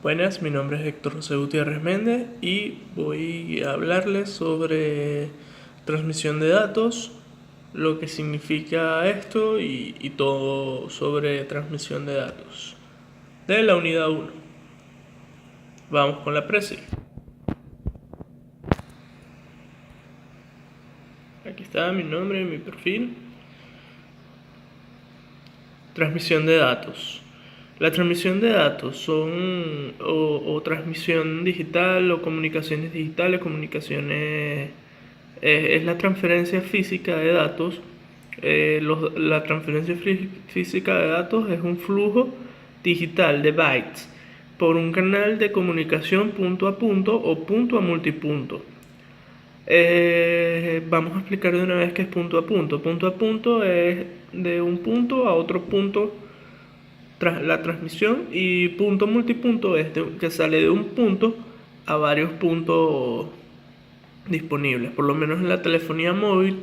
Buenas, mi nombre es Héctor José Gutiérrez Méndez y voy a hablarles sobre transmisión de datos, lo que significa esto y todo sobre transmisión de datos. De la unidad 1. Vamos con la presi. Aquí está mi nombre y mi perfil. Transmisión de datos. La transmisión de datos son o transmisión digital o comunicaciones digitales, comunicaciones es la transferencia física de datos. La transferencia física de datos es un flujo digital de bytes por un canal de comunicación punto a punto o punto a multipunto. Vamos a explicar de una vez qué es punto a punto. Punto a punto es de un punto a otro punto la transmisión, y punto multipunto es que sale de un punto a varios puntos disponibles. Por lo menos en la telefonía móvil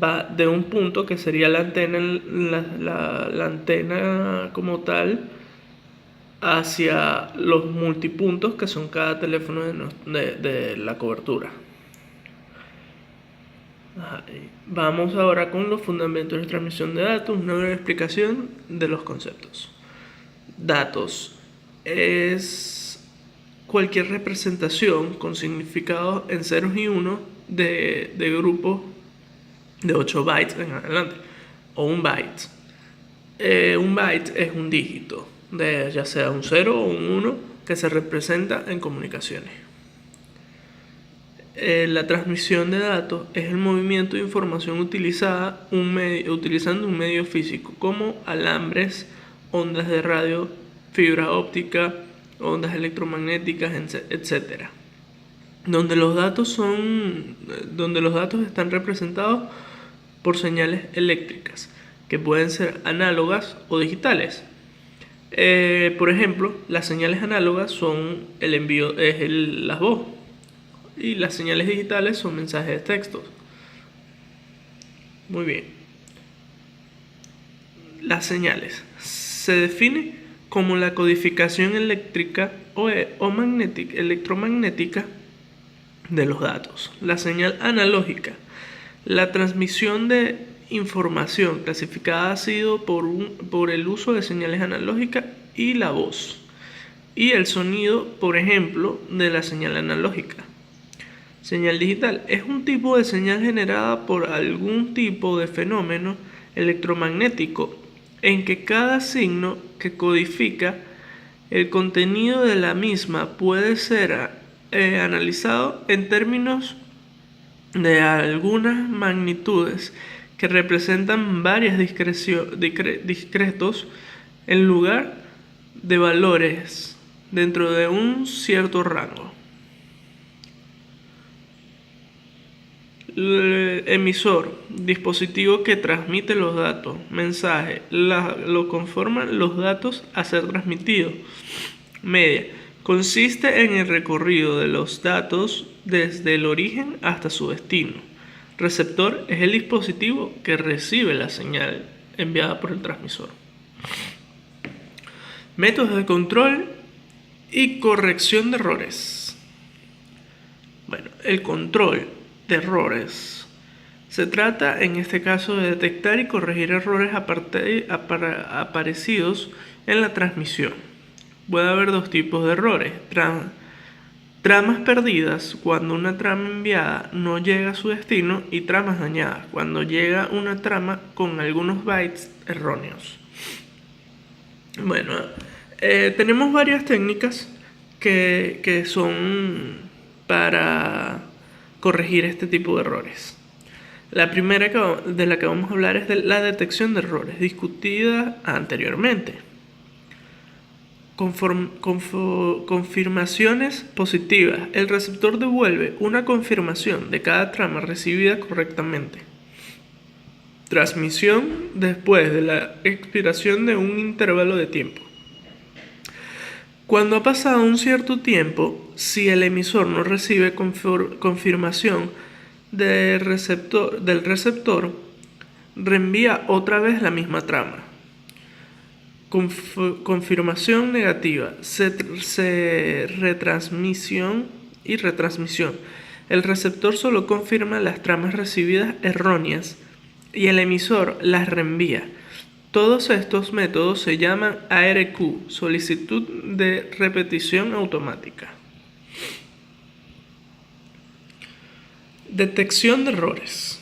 va de un punto, que sería la antena, la antena como tal, hacia los multipuntos que son cada teléfono de la cobertura. Vamos ahora con los fundamentos de transmisión de datos, una breve explicación de los conceptos. Datos es cualquier representación con significados en ceros y unos de grupos de 8 bytes en adelante, o un byte. Un byte es un dígito, ya sea un 0 o un 1, que se representa en comunicaciones. La transmisión de datos es el movimiento de información utilizando un medio físico, como alambres, ondas de radio, fibra óptica, ondas electromagnéticas, etc. Donde los datos están representados por señales eléctricas, que pueden ser análogas o digitales. Por ejemplo, las señales análogas son el envío, las voz, y las señales digitales son mensajes de texto. Muy bien. Las señales se define como la codificación eléctrica o electromagnética de los datos. La señal analógica, la transmisión de información clasificada ha sido por el uso de señales analógicas y la voz, y el sonido, por ejemplo, de la señal analógica. Señal digital es un tipo de señal generada por algún tipo de fenómeno electromagnético en que cada signo que codifica el contenido de la misma puede ser analizado en términos de algunas magnitudes que representan varios discretos en lugar de valores dentro de un cierto rango. El emisor, dispositivo que transmite los datos, mensaje, lo conforman los datos a ser transmitidos. Media, consiste en el recorrido de los datos desde el origen hasta su destino. Receptor es el dispositivo que recibe la señal enviada por el transmisor. Métodos de control y corrección de errores. Bueno, el control de errores se trata en este caso de detectar y corregir errores aparecidos en la transmisión. Puede haber dos tipos de errores: tramas perdidas, cuando una trama enviada no llega a su destino, y tramas dañadas, cuando llega una trama con algunos bytes erróneos. Bueno, tenemos varias técnicas que son para corregir este tipo de errores. La primera de la que vamos a hablar es de la detección de errores, discutida anteriormente. Confirmaciones positivas. El receptor devuelve una confirmación de cada trama recibida correctamente. Transmisión después de la expiración de un intervalo de tiempo. Cuando ha pasado un cierto tiempo, si el emisor no recibe confirmación del receptor, reenvía otra vez la misma trama. confirmación negativa, retransmisión y retransmisión. El receptor solo confirma las tramas recibidas erróneas y el emisor las reenvía. Todos estos métodos se llaman ARQ, solicitud de repetición automática. Detección de errores.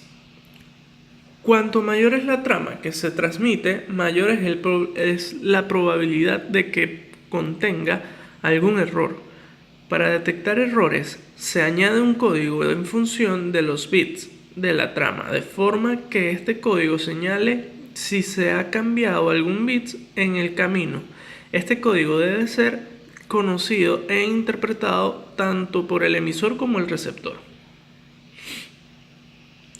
Cuanto mayor es la trama que se transmite, mayor es la probabilidad de que contenga algún error. Para detectar errores, se añade un código en función de los bits de la trama, de forma que este código señale si se ha cambiado algún bit en el camino. Este código debe ser conocido e interpretado tanto por el emisor como el receptor.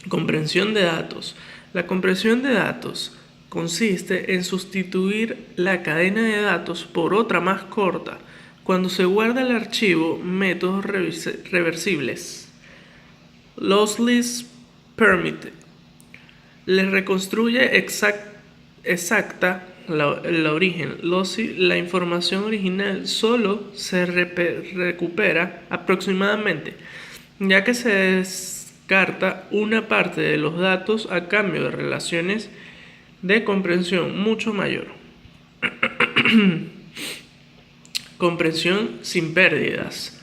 Comprensión de datos. La comprensión de datos consiste en sustituir la cadena de datos por otra más corta cuando se guarda el archivo métodos reversibles. Lossless permitted. Le reconstruye exacta la origen. La información original solo se recupera aproximadamente, ya que se descarta una parte de los datos a cambio de relaciones de comprensión mucho mayor. Comprensión sin pérdidas.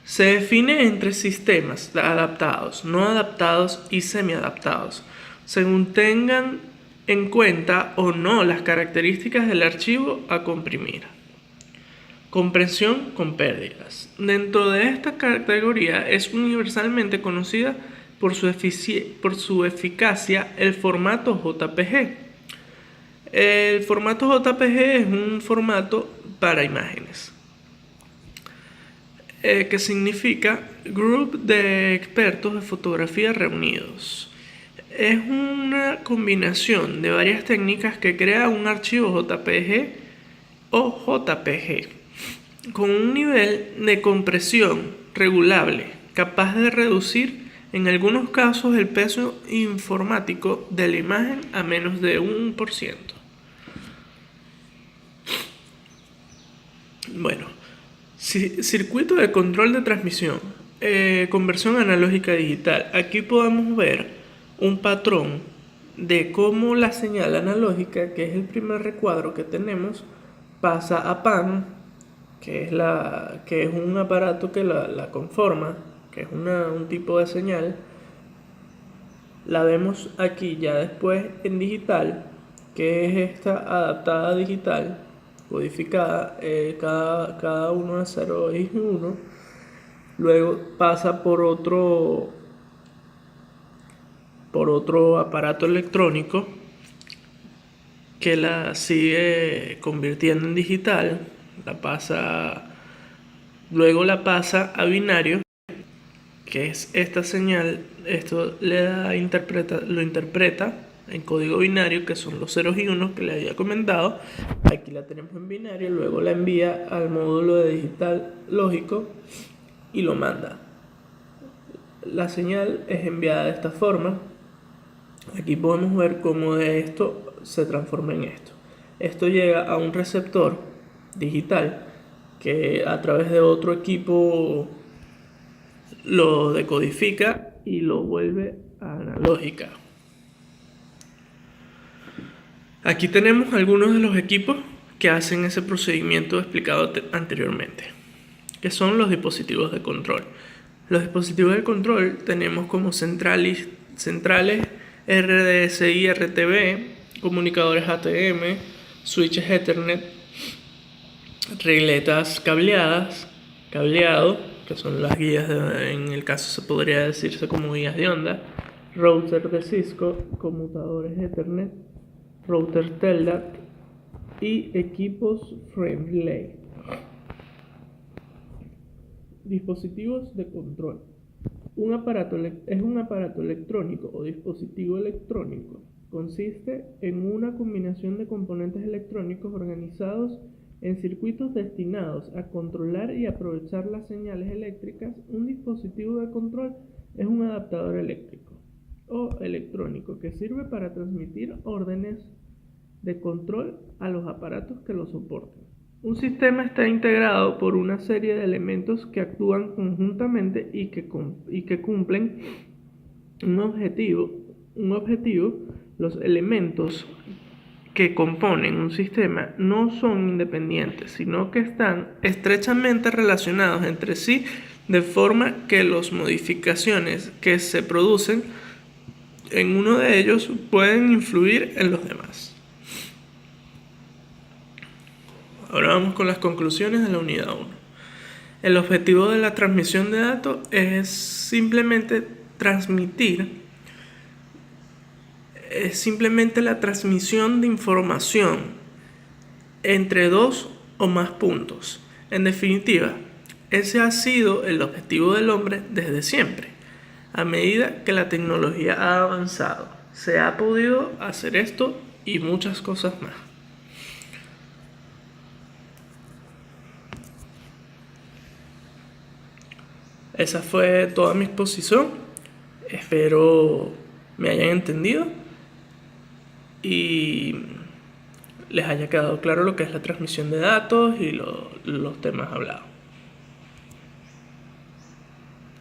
Se define entre sistemas adaptados, no adaptados y semiadaptados, según tengan en cuenta o no las características del archivo a comprimir. Comprensión con pérdidas. Dentro de esta categoría es universalmente conocida por su eficacia el formato JPG. El formato JPG es un formato para imágenes, que significa Group de Expertos de Fotografía Reunidos. Es una combinación de varias técnicas que crea un archivo JPG o JPG con un nivel de compresión regulable, capaz de reducir en algunos casos el peso informático de la imagen a menos de 1%. Bueno, circuito de control de transmisión, conversión analógica a digital. Aquí podemos ver un patrón de cómo la señal analógica, que es el primer recuadro que tenemos, pasa a PAN, que es un aparato que la conforma, que es un tipo de señal. La vemos aquí ya después en digital, que es esta adaptada a digital, codificada, cada uno de 0 y 1. Luego pasa por otro aparato electrónico que la sigue convirtiendo en digital, luego la pasa a binario, que es esta señal. Esto lo interpreta en código binario, que son los ceros y unos que le había comentado. Aquí la tenemos en binario, luego la envía al módulo de digital lógico y lo manda. La señal es enviada de esta forma. Aquí podemos ver cómo de esto se transforma en esto. Esto llega a un receptor digital que a través de otro equipo lo decodifica y lo vuelve a analógica. Aquí tenemos algunos de los equipos que hacen ese procedimiento explicado anteriormente, que son los dispositivos de control. Los dispositivos de control tenemos como centrales RDSI, RTB, comunicadores ATM, switches Ethernet, regletas cableado, que son las guías, en el caso se podría decirse como guías de onda, router de Cisco, conmutadores Ethernet, router Telnet y equipos frame relay. Dispositivos de control. Es un aparato electrónico o dispositivo electrónico. Consiste en una combinación de componentes electrónicos organizados en circuitos destinados a controlar y aprovechar las señales eléctricas. Un dispositivo de control es un adaptador eléctrico o electrónico que sirve para transmitir órdenes de control a los aparatos que lo soportan. Un sistema está integrado por una serie de elementos que actúan conjuntamente y que cumplen un objetivo. Los elementos que componen un sistema no son independientes, sino que están estrechamente relacionados entre sí, de forma que las modificaciones que se producen en uno de ellos pueden influir en los demás. Ahora vamos con las conclusiones de la unidad 1. El objetivo de la transmisión de datos es simplemente la transmisión de información entre dos o más puntos. En definitiva, ese ha sido el objetivo del hombre desde siempre. A medida que la tecnología ha avanzado, se ha podido hacer esto y muchas cosas más. Esa fue toda mi exposición. Espero me hayan entendido y les haya quedado claro lo que es la transmisión de datos y los temas hablados.